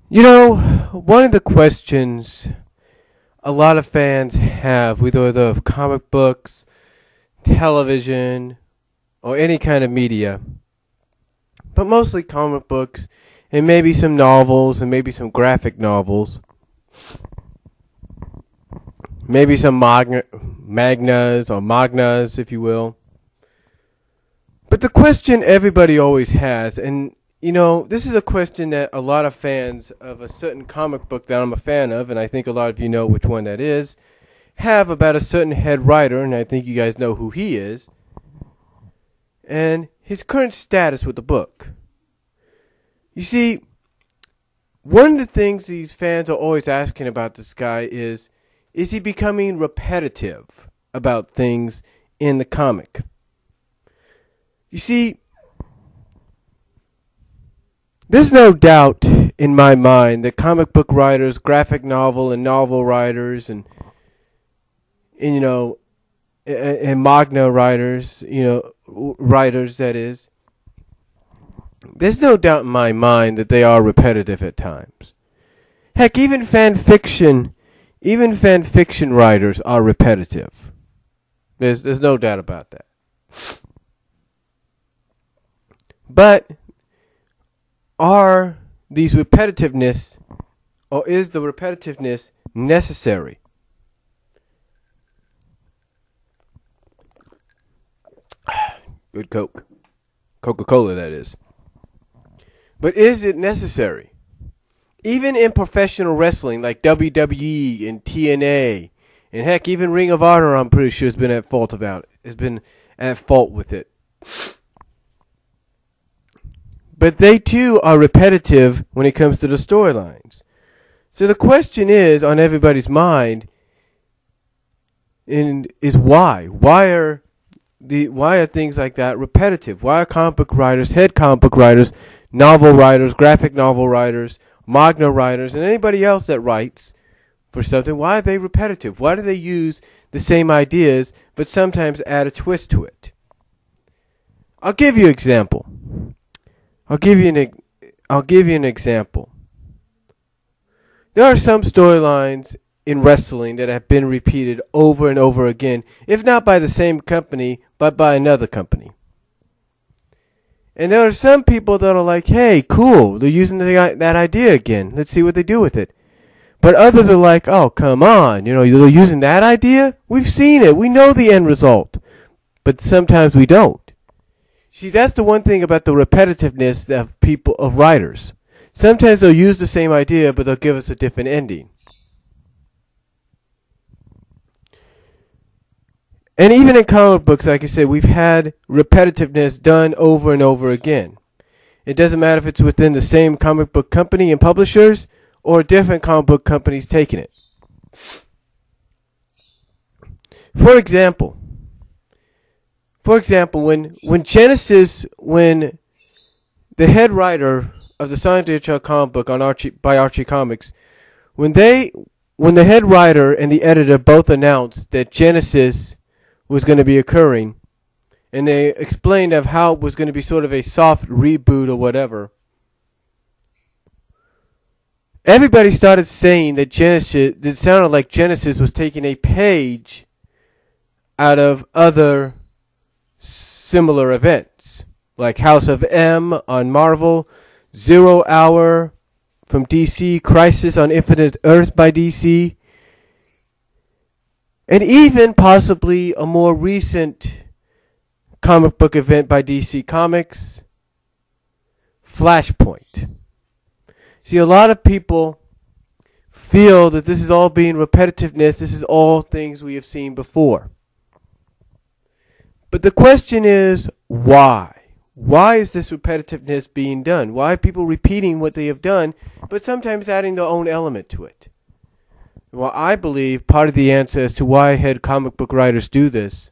You know, one of the questions a lot of fans have, whether of comic books, television, or any kind of media, but mostly comic books, and maybe some novels, and maybe some graphic novels, maybe some magnas, if you will. But the question everybody always has, and this is a question that a lot of fans of a certain comic book that I'm a fan of, and I think a lot of you know which one that is, have about a certain head writer, and I think you guys know who he is, and his current status with the book. You see, one of the things these fans are always asking about this guy is he becoming repetitive about things in the comic? You see, there's no doubt in my mind that comic book writers, graphic novel and novel writers, and manga writers, writers that is, there's no doubt in my mind that they are repetitive at times. Heck, even fan fiction writers are repetitive. There's no doubt about that. But are these repetitiveness, or is the repetitiveness necessary? Good Coca-Cola, that is. But is it necessary? Even in professional wrestling like WWE and TNA, and heck, even Ring of Honor, I'm pretty sure has been at fault with it. But they too are repetitive when it comes to the storylines. So the question is on everybody's mind is why? Why are things like that repetitive? Why are comic book writers, head comic book writers, novel writers, graphic novel writers, manga writers, and anybody else that writes for something, why are they repetitive? Why do they use the same ideas but sometimes add a twist to it? I'll give you an example. I'll give you an example. There are some storylines in wrestling that have been repeated over and over again, if not by the same company, but by another company. And there are some people that are like, hey, cool, they're using that idea again. Let's see what they do with it. But others are like, oh, come on, they're using that idea? We've seen it. We know the end result. But sometimes we don't. See, that's the one thing about the repetitiveness of writers. Sometimes they'll use the same idea, but they'll give us a different ending. And even in comic books, like I said, we've had repetitiveness done over and over again. It doesn't matter if it's within the same comic book company and publishers or different comic book companies taking it. For example, when the head writer of the Sonic the Hedgehog comic book by Archie Comics, when the head writer and the editor both announced that Genesis was going to be occurring, and they explained of how it was going to be sort of a soft reboot or whatever, everybody started saying that it sounded like Genesis was taking a page out of other similar events, like House of M on Marvel, Zero Hour from DC, Crisis on Infinite Earth by DC, and even possibly a more recent comic book event by DC Comics, Flashpoint. See, a lot of people feel that this is all being repetitiveness, this is all things we have seen before. But the question is, why? Why is this repetitiveness being done? Why are people repeating what they have done, but sometimes adding their own element to it? Well, I believe part of the answer as to why head comic book writers do this,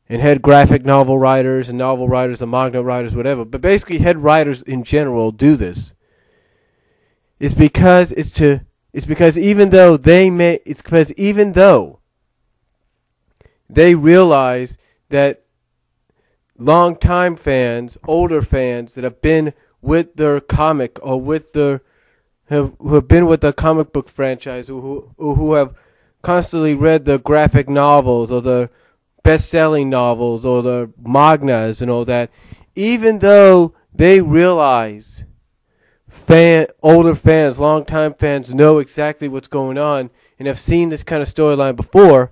and head graphic novel writers and manga writers, whatever, but basically head writers in general do this, is because even though they realize that long-time fans, older fans that have been with their comic or with their who have been with the comic book franchise, who have constantly read the graphic novels or the best-selling novels or the mangas and all that, even though they realize older fans, longtime fans know exactly what's going on and have seen this kind of storyline before,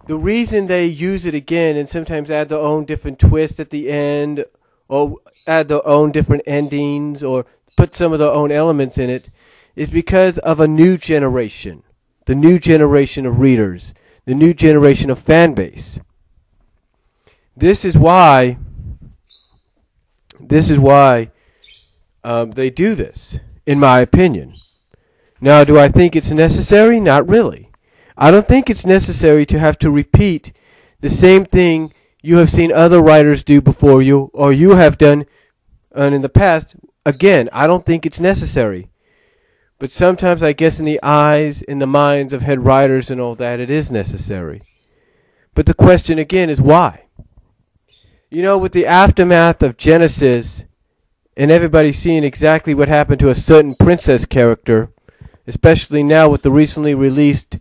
the reason they use it again and sometimes add their own different twist at the end or add their own different endings or put some of their own elements in it is because of a new generation, the new generation of readers, the new generation of fan base. This is why they do this, in my opinion. Now, do I think it's necessary? Not really. I don't think it's necessary to have to repeat the same thing you have seen other writers do before you or you have done in the past. Again, I don't think it's necessary. But sometimes I guess in the eyes, in the minds of head writers and all that, it is necessary. But the question again is why? With the aftermath of Genesis and everybody seeing exactly what happened to a certain princess character, especially now with the recently released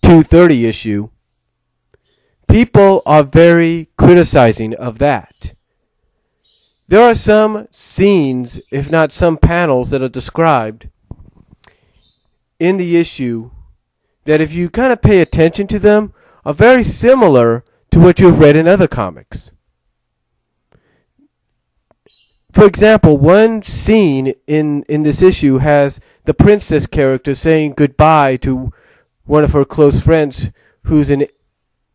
230 issue, people are very criticizing of that. There are some scenes, if not some panels, that are described in the issue that if you kind of pay attention to them are very similar to what you've read in other comics. For example, one scene in this issue has the princess character saying goodbye to one of her close friends who's an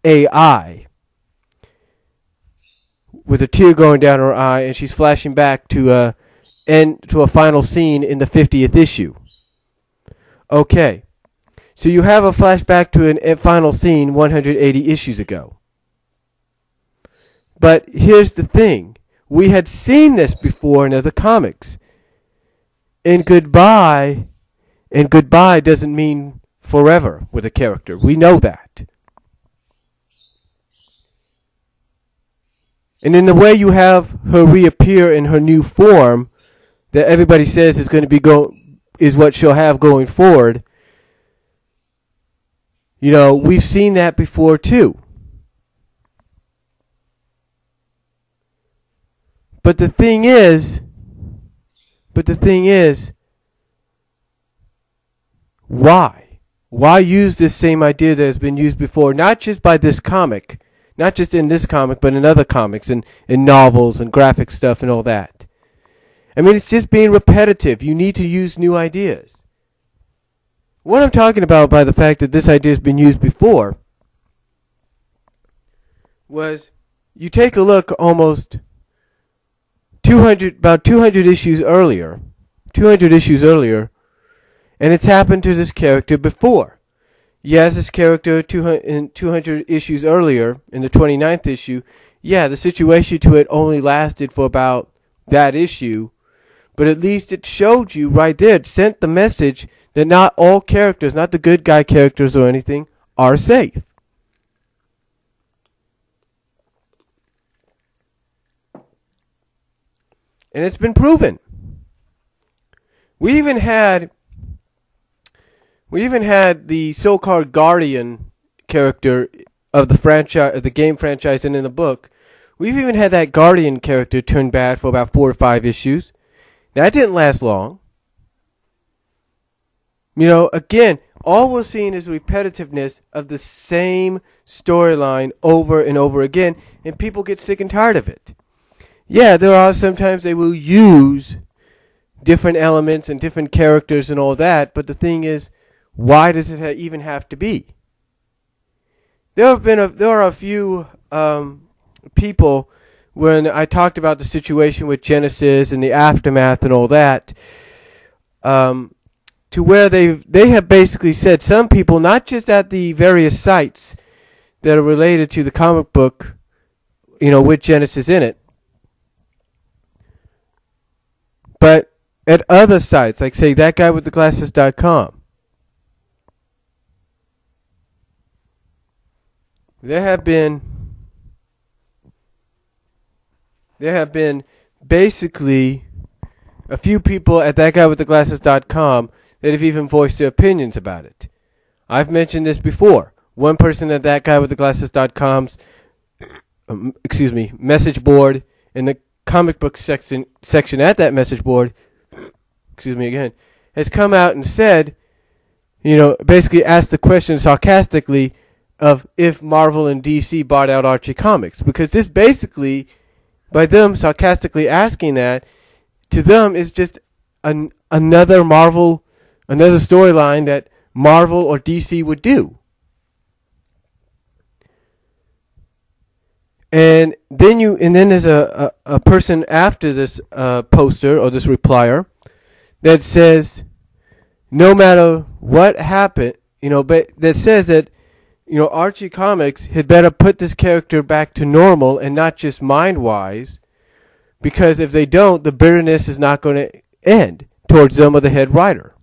AI with a tear going down her eye, and she's flashing back to a final scene in the 50th issue. Okay, so you have a flashback to a final scene 180 issues ago. But here's the thing. We had seen this before in other comics. And goodbye doesn't mean forever with a character. We know that. And in the way you have her reappear in her new form that everybody says is going to is what she'll have going forward, we've seen that before too. But the thing is, why? Why use this same idea that has been used before, not just by this comic, not just in this comic, but in other comics and in novels and graphic stuff and all that? I mean, it's just being repetitive. You need to use new ideas. What I'm talking about by the fact that this idea has been used before was you take a look almost about 200 issues earlier, and it's happened to this character before. Yes, this character 200 issues earlier, in the 29th issue, the situation to it only lasted for about that issue, but at least it showed you right there, it sent the message that not all characters, not the good guy characters or anything, are safe. And it's been proven. We even had the so-called Guardian character of the franchise, of the game franchise, and in the book. We've even had that Guardian character turn bad for about 4 or 5 issues. That didn't last long. Again, all we're seeing is repetitiveness of the same storyline over and over again, and people get sick and tired of it. Yeah, there are sometimes they will use different elements and different characters and all that, but the thing is, why does it even have to be? There are a few people when I talked about the situation with Genesis and the aftermath and all that, to where they have basically said, some people, not just at the various sites that are related to the comic book, with Genesis in it, but at other sites, like say that guy with the glasses.com, there have been basically a few people at thatguywiththeglasses.com that have even voiced their opinions about it. I've mentioned this before. One person at thatguywiththeglasses.com's message board, in the comic book section at that message board, has come out and said, basically asked the question sarcastically of if Marvel and DC bought out Archie Comics. Because this basically, by them sarcastically asking that, to them is just another storyline that Marvel or DC would do. And then there's a person after this poster or this replier that says, no matter what happened, but that says that, Archie Comics had better put this character back to normal and not just mind-wise, because if they don't, the bitterness is not going to end towards them or the head writer.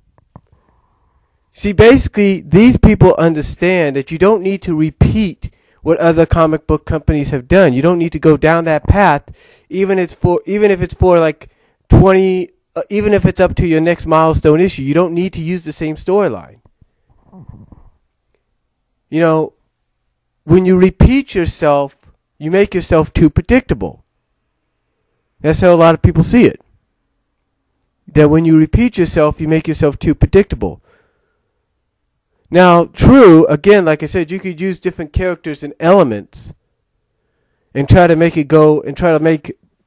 See, basically, these people understand that you don't need to repeat what other comic book companies have done. You don't need to go down that path, even if it's for like 20, even if it's up to your next milestone issue. You don't need to use the same storyline. When you repeat yourself, you make yourself too predictable. That's how a lot of people see it. That when you repeat yourself, you make yourself too predictable. Now, true, again, like I said, you could use different characters and elements and try to make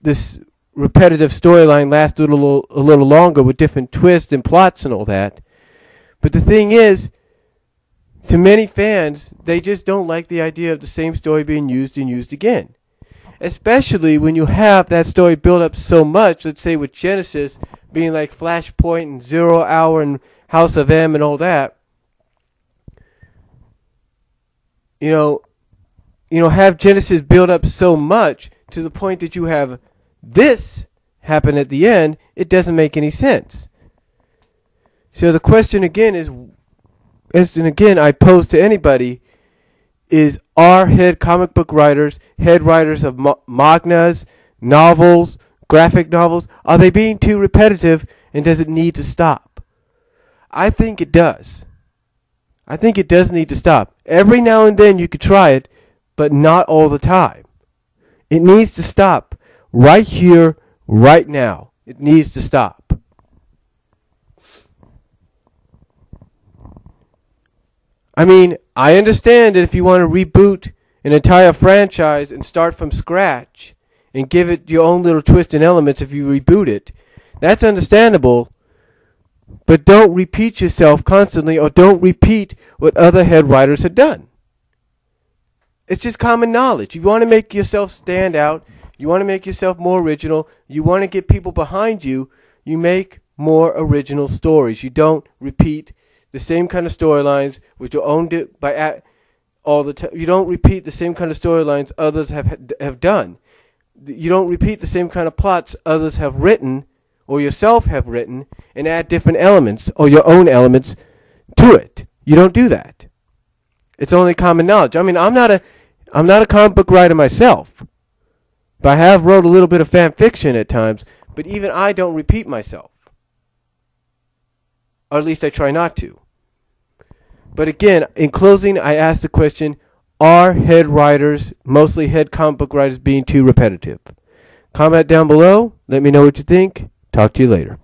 this repetitive storyline last a little longer with different twists and plots and all that. But the thing is, to many fans, they just don't like the idea of the same story being used and used again. Especially when you have that story built up so much, let's say with Genesis being like Flashpoint and 0 Hour and House of M and all that. Have Genesis build up so much to the point that you have this happen at the end, it doesn't make any sense. So the question again I pose to anybody is, are head comic book writers, head writers of mangas, novels, graphic novels, are they being too repetitive, and does it need to stop? I think it does. I think it does need to stop. Every now and then you could try it, but not all the time. It needs to stop right here, right now. It needs to stop. I mean, I understand that if you want to reboot an entire franchise and start from scratch and give it your own little twist and elements if you reboot it, that's understandable. But don't repeat yourself constantly, or don't repeat what other head writers have done. It's just common knowledge. You want to make yourself stand out. You want to make yourself more original. You want to get people behind you. You make more original stories. You don't repeat the same kind of storylines which are owned by all the time. You don't repeat the same kind of storylines others have done. You don't repeat the same kind of plots others have written or yourself have written and add different elements or your own elements to it. You don't do that. It's only common knowledge. I mean, I'm not a comic book writer myself, but I have wrote a little bit of fan fiction at times. But even I don't repeat myself, or at least I try not to. But again, in closing, I ask the question: are head writers, mostly head comic book writers, being too repetitive? Comment down below. Let me know what you think. Talk to you later.